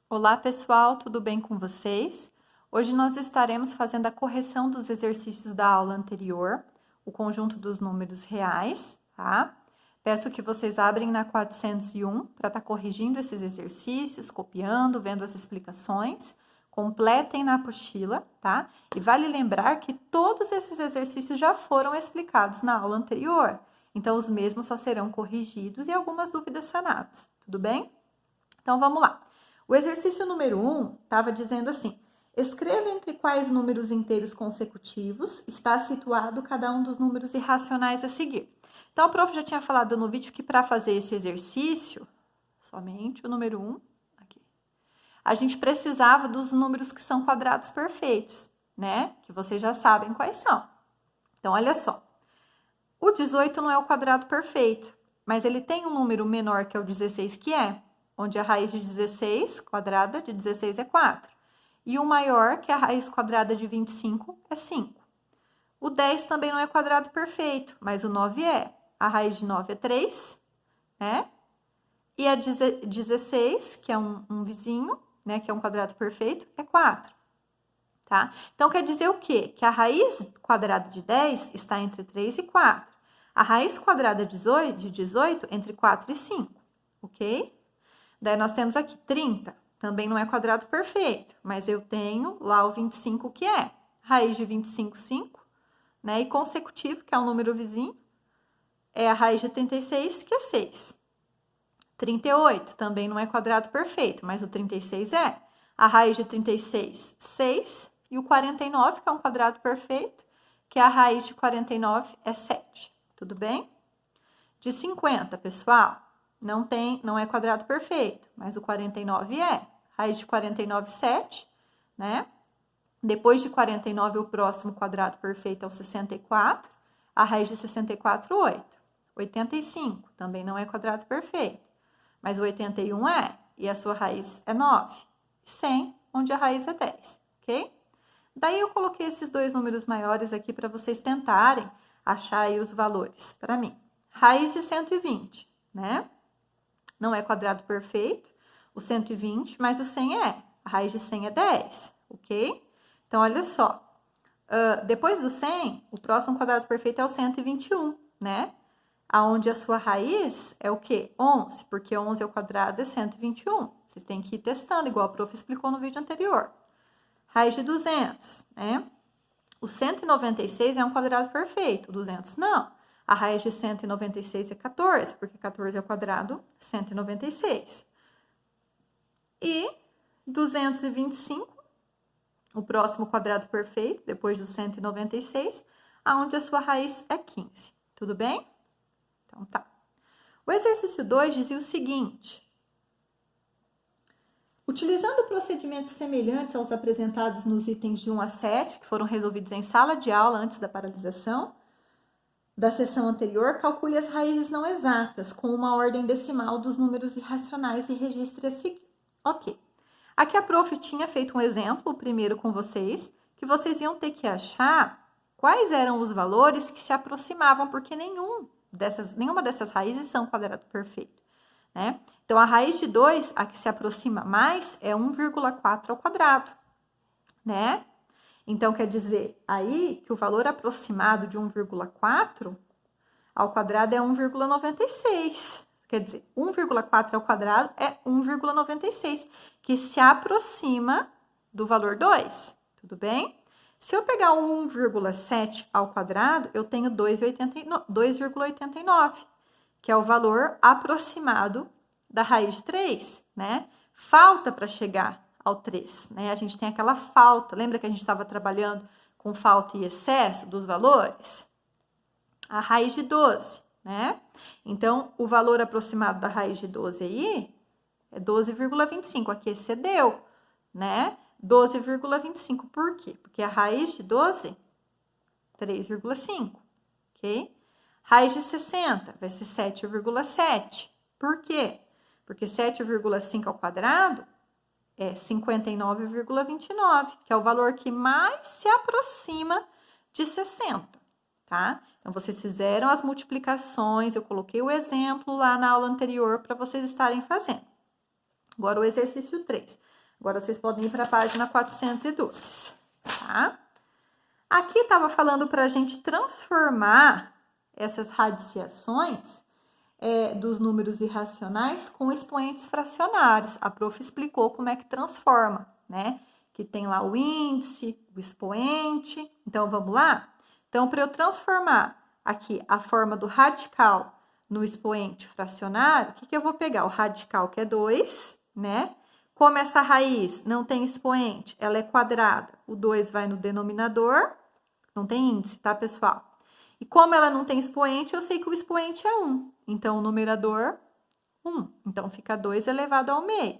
Olá, pessoal, tudo bem com vocês? Hoje nós estaremos fazendo a correção dos exercícios da aula anterior, o conjunto dos números reais, tá? Peço que vocês abrem na 401 para estar corrigindo esses exercícios, copiando, vendo as explicações. Completem na apostila, tá? E vale lembrar que todos esses exercícios já foram explicados na aula anterior, então os mesmos só serão corrigidos e algumas dúvidas sanadas, tudo bem? Então vamos lá. O exercício número 1 estava dizendo assim: escreva entre quais números inteiros consecutivos está situado cada um dos números irracionais a seguir. Então, a prof já tinha falado no vídeo que para fazer esse exercício, somente o número 1, aqui, a gente precisava dos números que são quadrados perfeitos, né? Que vocês já sabem quais são. Então, olha só. O 18 não é o quadrado perfeito, mas ele tem um número menor que é o 16, que é, onde a raiz de 16 quadrada de 16 é 4. E o maior, que é a raiz quadrada de 25, é 5. O 10 também não é quadrado perfeito, mas o 9 é. A raiz de 9 é 3, né? E a 16, que é um vizinho, né, que é um quadrado perfeito, é 4. Tá? Então, quer dizer o quê? Que a raiz quadrada de 10 está entre 3 e 4. A raiz quadrada de 18 entre 4 e 5, ok? Daí, nós temos aqui 30, também não é quadrado perfeito, mas eu tenho lá o 25, que é raiz de 25, 5, né? E consecutivo, que é um número vizinho, é a raiz de 36, que é 6. 38 também não é quadrado perfeito, mas o 36 é. A raiz de 36, 6. E o 49, que é um quadrado perfeito, que é a raiz de 49 é 7. Tudo bem? De 50, pessoal, não é quadrado perfeito, mas o 49 é. Raiz de 49, 7, né? Depois de 49, o próximo quadrado perfeito é o 64. A raiz de 64, 8. 85 também não é quadrado perfeito, mas o 81 é. E a sua raiz é 9. 100, onde a raiz é 10, ok? Daí eu coloquei esses dois números maiores aqui para vocês tentarem achar aí os valores para mim. Raiz de 120, né? Não é quadrado perfeito, o 120, mas o 100 é. A raiz de 100 é 10, ok? Então, olha só. Depois do 100, o próximo quadrado perfeito é o 121, né? Aonde a sua raiz é o quê? 11, porque 11 ao quadrado é 121. Vocês têm que ir testando, igual a prof explicou no vídeo anterior. Raiz de 200, né? O 196 é um quadrado perfeito, o 200 não. A raiz de 196 é 14, porque 14 é o quadrado 196. E 225, o próximo quadrado perfeito, depois do 196, aonde a sua raiz é 15. Tudo bem? Então, tá. O exercício 2 dizia o seguinte: utilizando procedimentos semelhantes aos apresentados nos itens de 1 a 7, que foram resolvidos em sala de aula antes da paralisação da sessão anterior, calcule as raízes não exatas com uma ordem decimal dos números irracionais e registre a seguir. Ok. Aqui a prof tinha feito um exemplo, o primeiro com vocês, que vocês iam ter que achar quais eram os valores que se aproximavam, porque nenhuma dessas raízes são quadrado perfeito, né? Então, a raiz de 2, a que se aproxima mais, é 1,4 ao quadrado, né? Então, quer dizer aí que o valor aproximado de 1,4 ao quadrado é 1,96. Quer dizer, 1,4 ao quadrado é 1,96, que se aproxima do valor 2, tudo bem? Se eu pegar 1,7 ao quadrado, eu tenho 2,89, que é o valor aproximado da raiz de 3, né? Falta para chegar ao 3, né? A gente tem aquela falta, lembra que a gente estava trabalhando com falta e excesso dos valores? A raiz de 12, né? Então, o valor aproximado da raiz de 12 aí é 12,25, aqui excedeu, né? 12,25, por quê? Porque a raiz de 12, 3,5, ok? Raiz de 60 vai ser 7,7, por quê? Porque 7,5 ao quadrado é 59,29, que é o valor que mais se aproxima de 60, tá? Então, vocês fizeram as multiplicações, eu coloquei o exemplo lá na aula anterior para vocês estarem fazendo. Agora, o exercício 3. Agora, vocês podem ir para a página 402, tá? Aqui estava falando para a gente transformar essas radiciações dos números irracionais com expoentes fracionários. A prof explicou como é que transforma, né? Que tem lá o índice, o expoente. Então, vamos lá? Então, para eu transformar aqui a forma do radical no expoente fracionário, o que eu vou pegar? O radical, que é 2, né? Como essa raiz não tem expoente, ela é quadrada, o 2 vai no denominador, não tem índice, tá, pessoal? E como ela não tem expoente, eu sei que o expoente é 1. Então, o numerador, 1. Então, fica 2 elevado ao meio.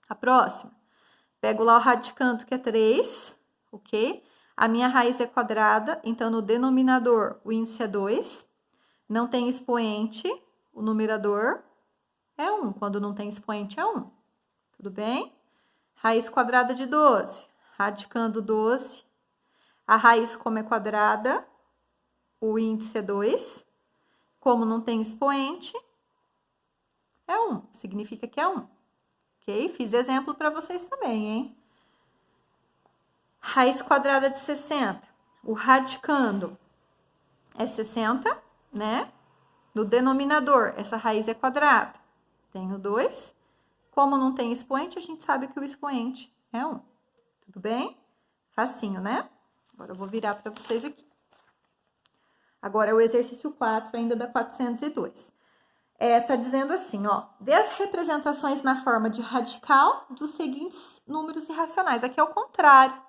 A próxima. Pego lá o radicando, que é 3, ok? A minha raiz é quadrada, então, no denominador, o índice é 2. Não tem expoente, o numerador é 1. Quando não tem expoente, é 1. Tudo bem? Raiz quadrada de 12. Radicando 12. A raiz, como é quadrada, o índice é 2. Como não tem expoente, é 1. Significa que é 1. Ok? Fiz exemplo para vocês também, hein? Raiz quadrada de 60. O radicando é 60, né? No denominador, essa raiz é quadrada. Tenho 2. Como não tem expoente, a gente sabe que o expoente é 1. Tudo bem? Facinho, né? Agora eu vou virar para vocês aqui. Agora é o exercício 4, ainda da 402. Tá dizendo assim, ó, dê as representações na forma de radical dos seguintes números irracionais. Aqui é o contrário,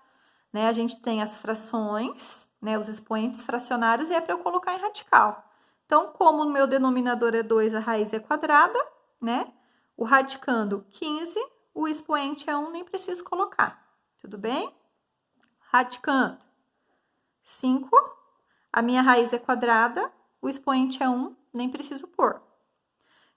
né? A gente tem as frações, né? Os expoentes fracionários e é para eu colocar em radical. Então, como o meu denominador é 2, a raiz é quadrada, né? O radicando 15, o expoente é 1, nem preciso colocar. Tudo bem? Radicando 5, a minha raiz é quadrada, o expoente é 1, nem preciso pôr.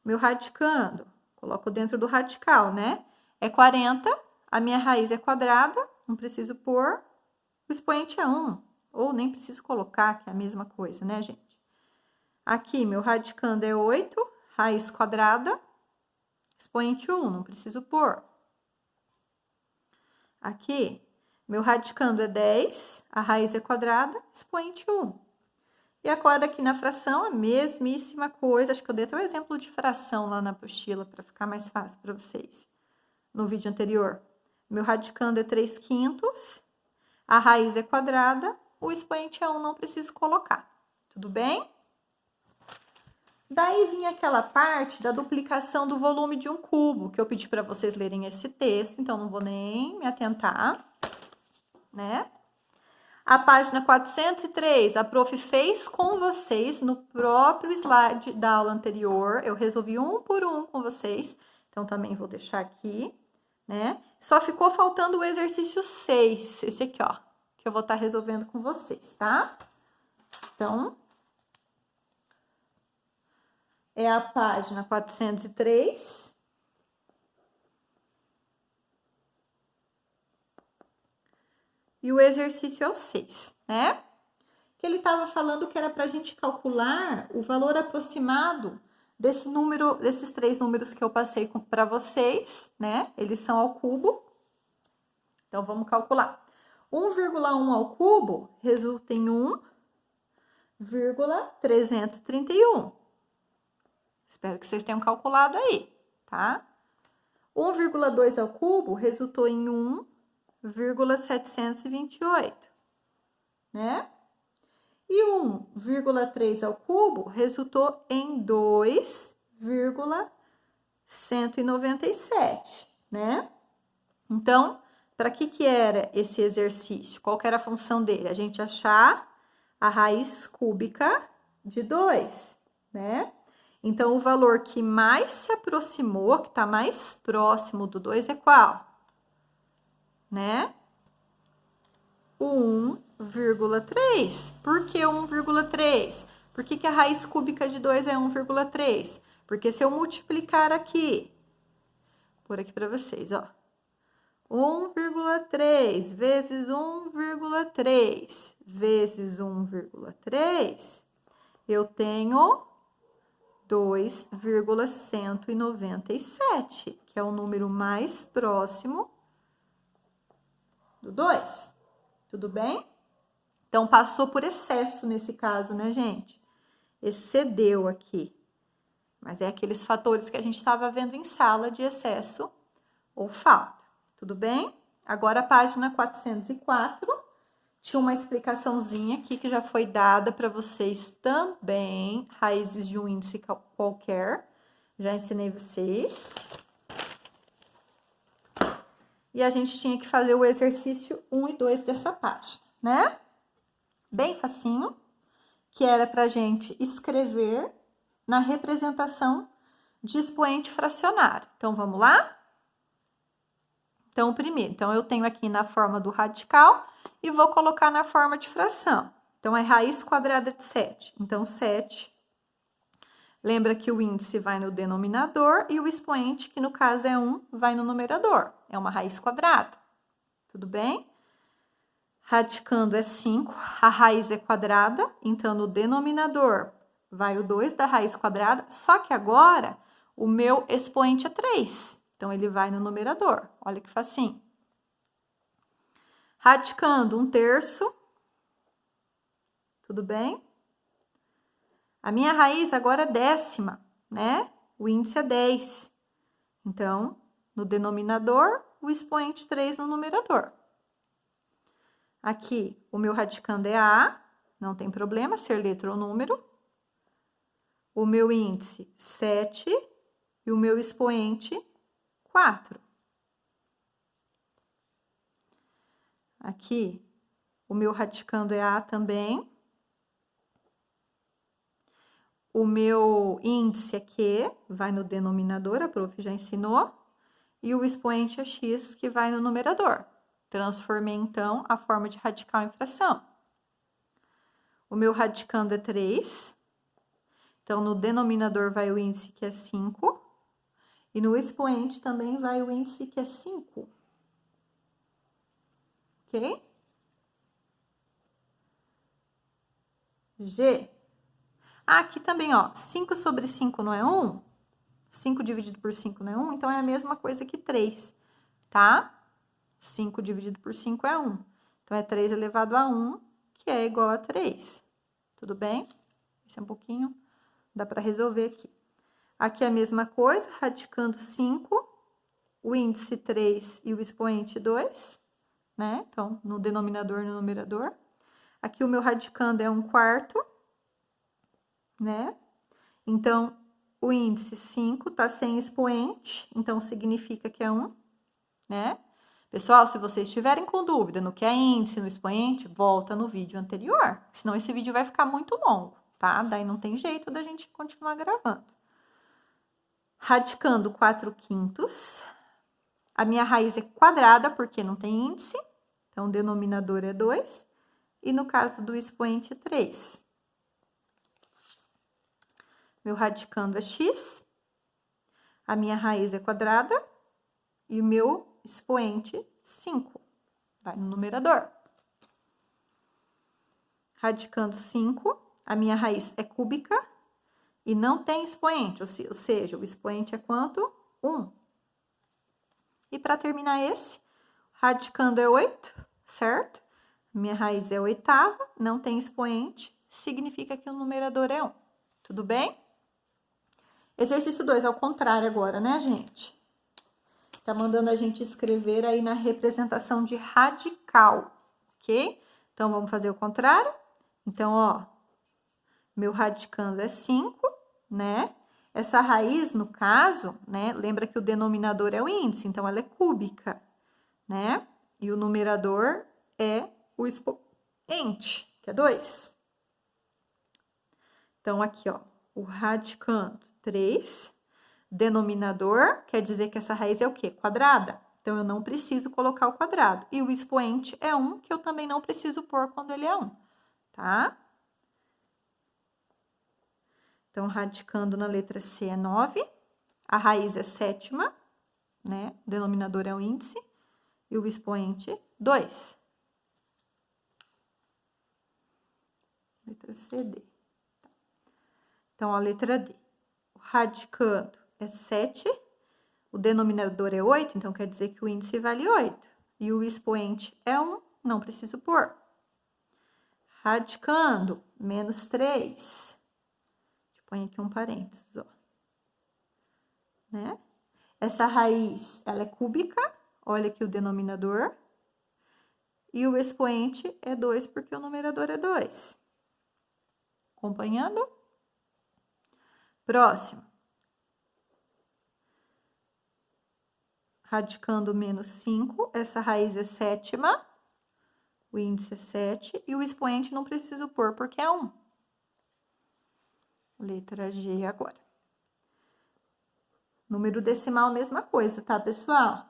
Meu radicando, coloco dentro do radical, né? É 40, a minha raiz é quadrada, não preciso pôr, o expoente é 1, ou nem preciso colocar, que é a mesma coisa, né, gente? Aqui, meu radicando é 8, raiz quadrada, expoente 1, não preciso pôr. Aqui, meu radicando é 10, a raiz é quadrada, expoente 1. E agora aqui na fração, a mesmíssima coisa. Acho que eu dei até um exemplo de fração lá na apostila, para ficar mais fácil para vocês, no vídeo anterior. Meu radicando é 3/5, a raiz é quadrada, o expoente é 1, não preciso colocar. Tudo bem? Daí vinha aquela parte da duplicação do volume de um cubo, que eu pedi para vocês lerem esse texto, então não vou nem me atentar, né? A página 403, a prof fez com vocês no próprio slide da aula anterior. Eu resolvi um por um com vocês, então também vou deixar aqui, né? Só ficou faltando o exercício 6, esse aqui, ó, que eu vou estar resolvendo com vocês, tá? Então, é a página 403. E o exercício é o 6, né? Que ele estava falando que era para a gente calcular o valor aproximado desse número, desses 3 números que eu passei para vocês, né? Eles são ao cubo. Então, vamos calcular. 1,1 ao cubo resulta em 1,331. Espero que vocês tenham calculado aí, tá? 1,2 ao cubo resultou em 1,728, né? E 1,3 ao cubo resultou em 2,197, né? Então, para que era esse exercício? Qual que era a função dele? A gente achar a raiz cúbica de 2, né? Então, o valor que mais se aproximou, que está mais próximo do 2 é qual? Né? O 1,3. Por que 1,3? Por que a raiz cúbica de 2 é 1,3? Porque se eu multiplicar aqui, por aqui para vocês, ó. 1,3 vezes 1,3 vezes 1,3, eu tenho 2,197, que é o número mais próximo do 2. Tudo bem? Então, passou por excesso nesse caso, né, gente? Excedeu aqui. Mas é aqueles fatores que a gente estava vendo em sala de excesso ou falta. Tudo bem? Agora, a página 404, tinha uma explicaçãozinha aqui que já foi dada para vocês também, raízes de um índice qualquer. Já ensinei vocês. E a gente tinha que fazer o exercício 1 e 2 dessa página, né? Bem facinho, que era pra gente escrever na representação de expoente fracionário. Então, vamos lá? Então, o primeiro, eu tenho aqui na forma do radical e vou colocar na forma de fração. Então, é raiz quadrada de 7. Então, 7. Lembra que o índice vai no denominador e o expoente, que no caso é 1, vai no numerador. É uma raiz quadrada. Tudo bem? Radicando é 5, a raiz é quadrada, então no denominador vai o 2 da raiz quadrada, só que agora o meu expoente é 3, então ele vai no numerador. Olha que facinho. Radicando 1/3, tudo bem? A minha raiz agora é décima, né? O índice é 10. Então, no denominador, o expoente 3 no numerador. Aqui, o meu radicando é A, não tem problema ser letra ou número. O meu índice, 7, e o meu expoente, 4. Aqui, o meu radicando é A também. O meu índice é Q, vai no denominador, a prof já ensinou. E o expoente é X, que vai no numerador. Transformei, então, a forma de radical em fração. O meu radicando é 3. Então, no denominador vai o índice, que é 5. E no expoente também vai o índice, que é 5. Ok? G. Aqui também, ó, 5 sobre 5 não é 1? 5 dividido por 5 não é 1? Então, é a mesma coisa que 3, tá? 5 dividido por 5 é 1. Então, é 3 elevado a 1, que é igual a 3. Tudo bem? Esse é um pouquinho, dá para resolver aqui. Aqui é a mesma coisa, radicando 5, o índice 3 e o expoente 2, né? Então, no denominador e no numerador. Aqui o meu radicando é 1/4, né? Então, o índice 5 tá sem expoente, então significa que é 1, né? Pessoal, se vocês estiverem com dúvida no que é índice, no expoente, volta no vídeo anterior, senão esse vídeo vai ficar muito longo, tá? Daí não tem jeito da gente continuar gravando. Radicando 4/5, a minha raiz é quadrada, porque não tem índice, então o denominador é 2, e no caso do expoente, 3. Meu radicando é x, a minha raiz é quadrada, e o meu expoente, 5, vai no numerador. Radicando 5, a minha raiz é cúbica e não tem expoente, ou seja, o expoente é quanto? 1. E para terminar esse, radicando é 8, certo? Minha raiz é oitava, não tem expoente, significa que o numerador é 1. Tudo bem? Exercício 2, ao contrário agora, né, gente? Tá mandando a gente escrever aí na representação de radical, ok? Então, vamos fazer o contrário. Então, ó, meu radicando é 5, né? Essa raiz, no caso, né, lembra que o denominador é o índice, então ela é cúbica, né? E o numerador é o expoente, que é 2. Então, aqui, ó, o radicando 3, denominador, quer dizer que essa raiz é o quê? Quadrada. Então, eu não preciso colocar o quadrado. E o expoente é 1, que eu também não preciso pôr quando ele é 1, tá? Então, radicando na letra C é 9, a raiz é sétima, né? O denominador é o índice, e o expoente, 2. Letra C, D. Então, a letra D. O radicando é 7, o denominador é 8, então quer dizer que o índice vale 8. e o expoente é 1, não preciso pôr. Radicando, menos 3. Põe aqui um parênteses, ó. Né? Essa raiz, ela é cúbica, olha aqui o denominador. E o expoente é 2, porque o numerador é 2. Acompanhando? Próximo. Radicando menos 5, essa raiz é sétima, o índice é 7, e o expoente não preciso pôr, porque é 1. Letra G agora. Número decimal, mesma coisa, tá, pessoal?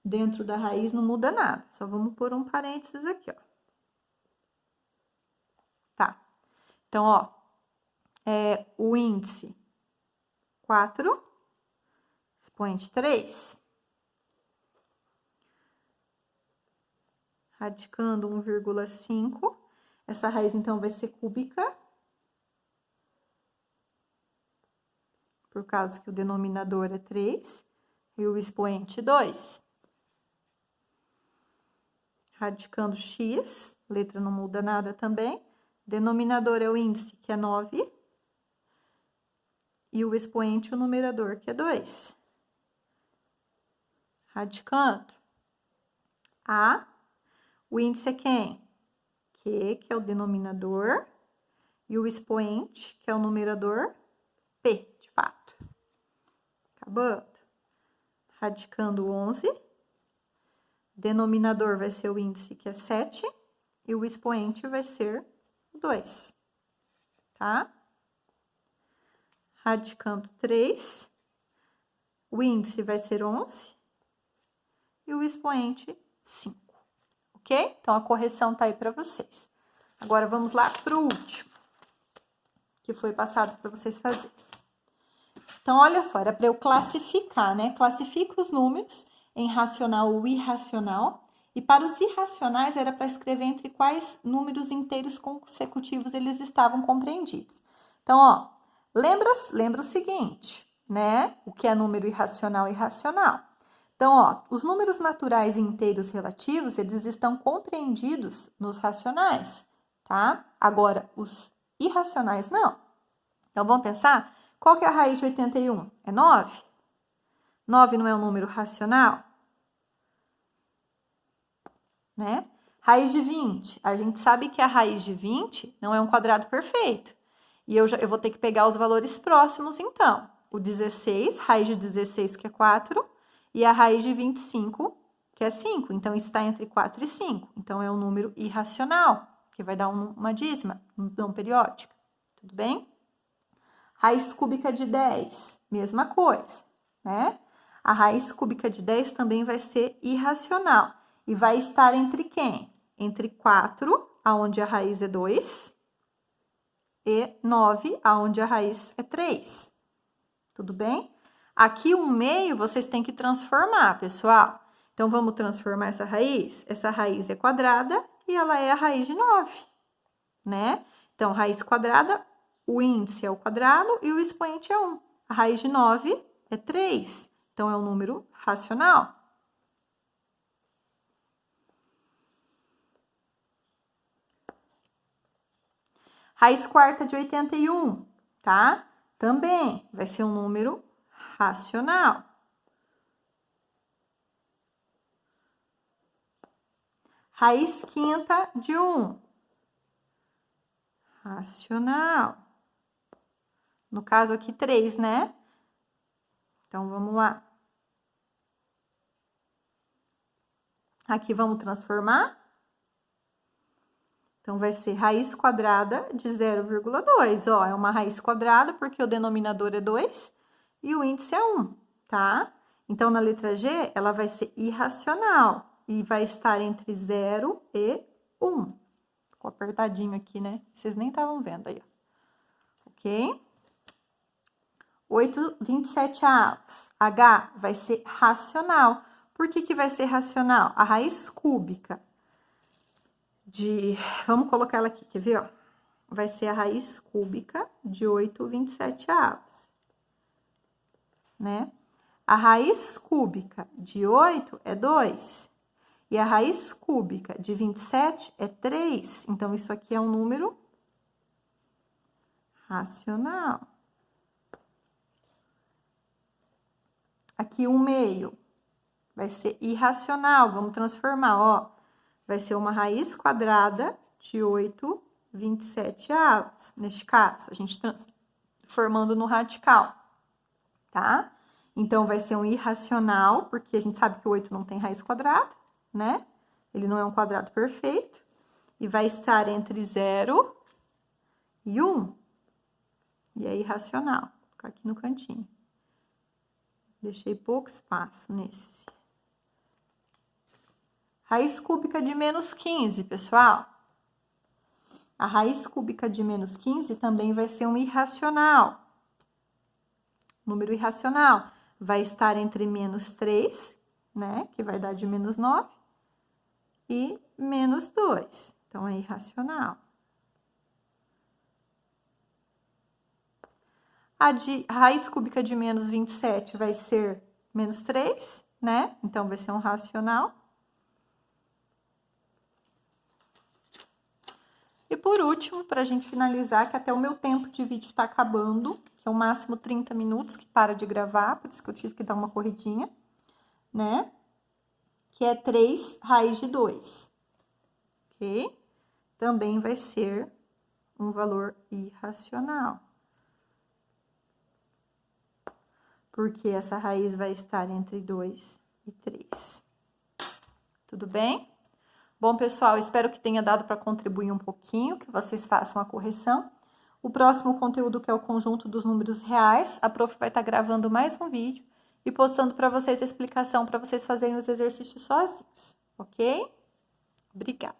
Dentro da raiz não muda nada, só vamos pôr um parênteses aqui, ó. Tá. Então, ó, o índice 4, expoente 3. Radicando 1,5, essa raiz, então, vai ser cúbica, por causa que o denominador é 3, e o expoente 2. Radicando x, letra não muda nada também, denominador é o índice, que é 9, e o expoente, o numerador, que é 2. Radicando a, o índice é quem? Q, que é o denominador, e o expoente, que é o numerador, P, de fato. Acabando. Radicando 11. Denominador vai ser o índice, que é 7, e o expoente vai ser 2, tá? Radicando 3. O índice vai ser 11, e o expoente 5. Ok? Então, a correção tá aí para vocês. Agora, vamos lá para o último, que foi passado para vocês fazerem. Então, olha só, era para eu classificar, né? Classifica os números em racional ou irracional. E para os irracionais, era para escrever entre quais números inteiros consecutivos eles estavam compreendidos. Então, ó, lembra o seguinte, né? O que é número irracional e irracional. Então, ó, os números naturais e inteiros relativos, eles estão compreendidos nos racionais, tá? Agora, os irracionais, não. Então, vamos pensar, qual que é a raiz de 81? É 9? 9 não é um número racional? Né? Raiz de 20, a gente sabe que a raiz de 20 não é um quadrado perfeito. E eu vou ter que pegar os valores próximos, então. O 16, raiz de 16, que é 4, e a raiz de 25, que é 5. Então, está entre 4 e 5. Então, é um número irracional, que vai dar uma dízima, não periódica. Tudo bem? Raiz cúbica de 10, mesma coisa, né? A raiz cúbica de 10 também vai ser irracional. E vai estar entre quem? Entre 4, aonde a raiz é 2, e 9, aonde a raiz é 3. Tudo bem? Aqui, o meio, vocês têm que transformar, pessoal. Então, vamos transformar essa raiz? Essa raiz é quadrada e ela é a raiz de 9, né? Então, raiz quadrada, o índice é o quadrado e o expoente é 1. A raiz de 9 é 3, então é um número racional. Raiz quarta de 81, tá? Também vai ser um número racional. Raiz quinta de 1, racional. No caso aqui, 3, né? Então, vamos lá. Aqui, vamos transformar. Então, vai ser raiz quadrada de 0,2. Ó, é uma raiz quadrada porque o denominador é 2 e o índice é 1, tá? Então, na letra G, ela vai ser irracional e vai estar entre 0 e 1. Ficou apertadinho aqui, né? Vocês nem estavam vendo aí, ó. Ok? 8/27. H vai ser racional. Por que vai ser racional? A raiz cúbica de... Vamos colocar ela aqui, quer ver, ó? Vai ser a raiz cúbica de 8/27, né? A raiz cúbica de 8 é 2. E a raiz cúbica de 27 é 3. Então, isso aqui é um número racional. Aqui, 1/2 vai ser irracional. Vamos transformar, ó. Vai ser uma raiz quadrada de 8/27. Neste caso, a gente transformando no radical, tá? Então, vai ser um irracional, porque a gente sabe que o 8 não tem raiz quadrada, né? Ele não é um quadrado perfeito. E vai estar entre 0 e 1. E é irracional. Vou colocar aqui no cantinho. Deixei pouco espaço nesse. Raiz cúbica de menos 15, pessoal. A raiz cúbica de menos 15 também vai ser um irracional. Número irracional vai estar entre menos 3, né? Que vai dar de menos 9. E menos 2. Então, é irracional. A raiz cúbica de menos 27 vai ser menos 3, né? Então, vai ser um racional. E por último, para a gente finalizar, que até o meu tempo de vídeo tá acabando, que é o máximo 30 minutos que para de gravar, por isso que eu tive que dar uma corridinha, né? Que é 3 raiz de 2, ok? Também vai ser um valor irracional. Porque essa raiz vai estar entre 2 e 3. Tudo bem? Bom, pessoal, espero que tenha dado para contribuir um pouquinho, que vocês façam a correção. O próximo conteúdo, que é o conjunto dos números reais, a prof vai estar gravando mais um vídeo e postando para vocês a explicação para vocês fazerem os exercícios sozinhos, ok? Obrigada.